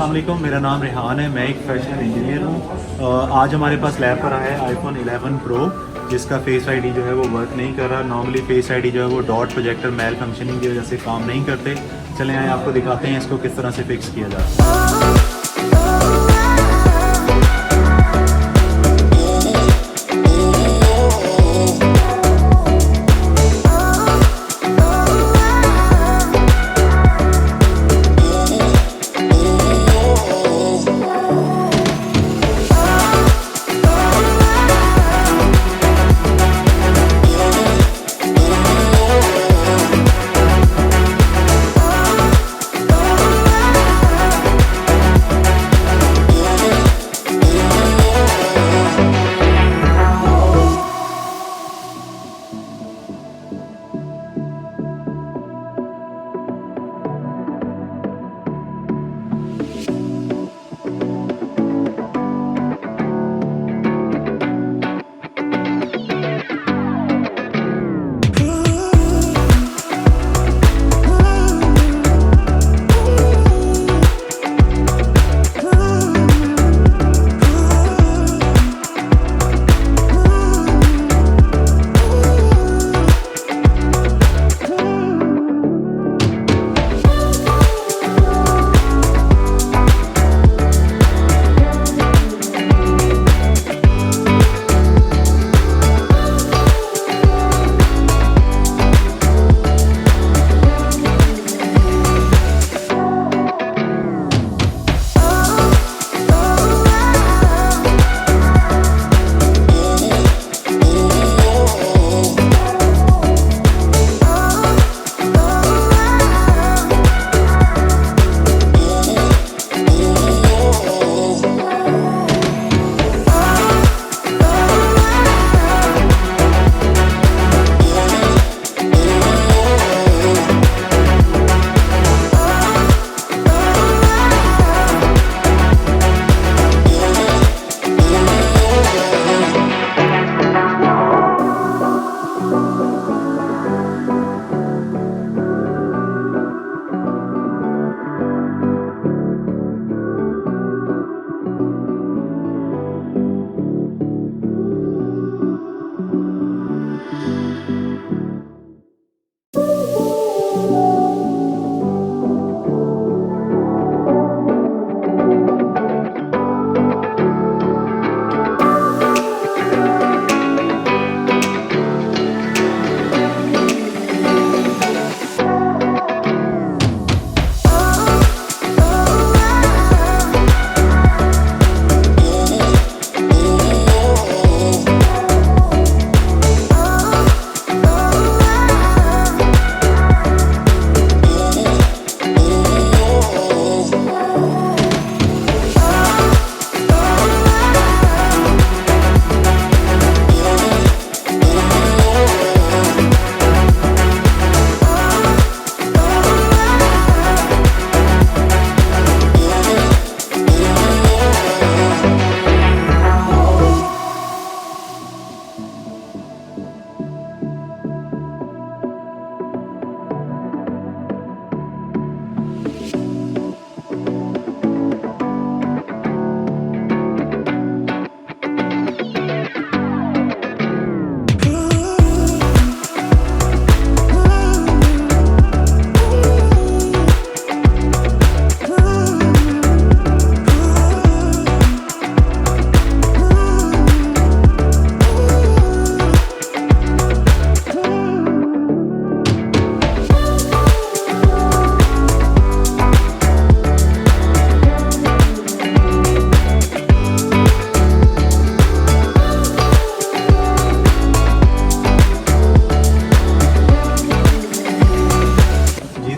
अस्सलाम वालेकुम, मेरा नाम रेहान है। मैं एक फैशन इंजीनियर हूँ। आज हमारे पास लैब पर आया है iPhone 11 Pro, जिसका फेस आईडी जो है वो वर्क नहीं कर रहा। नॉर्मली फेस आईडी जो है वो डॉट प्रोजेक्टर मेल फंक्शनिंग की वजह से काम नहीं करते। चलें आए आपको दिखाते हैं इसको किस तरह से फिक्स किया जाए।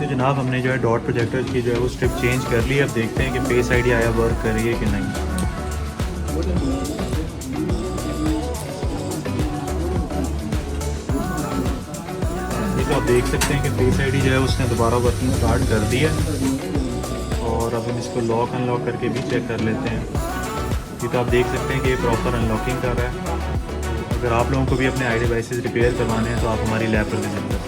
जनाब हमने जो है डॉट प्रोजेक्टर की जो है वो स्ट्रिप चेंज कर ली। अब देखते हैं कि फेस आईडी आया वर्क कर रही है कि नहीं। ये तो आप देख सकते हैं कि फेस आईडी जो है उसने दोबारा वर्किंग स्टार्ट कर दी है। और अब हम इसको लॉक अनलॉक करके भी चेक कर लेते हैं। ये तो आप देख सकते हैं कि ये प्रॉपर अनलॉकिंग कर रहा है। अगर आप लोगों को भी अपने आई डिवाइसेस रिपेयर करवाने हैं तो आप हमारी लैब पर विजिट करें।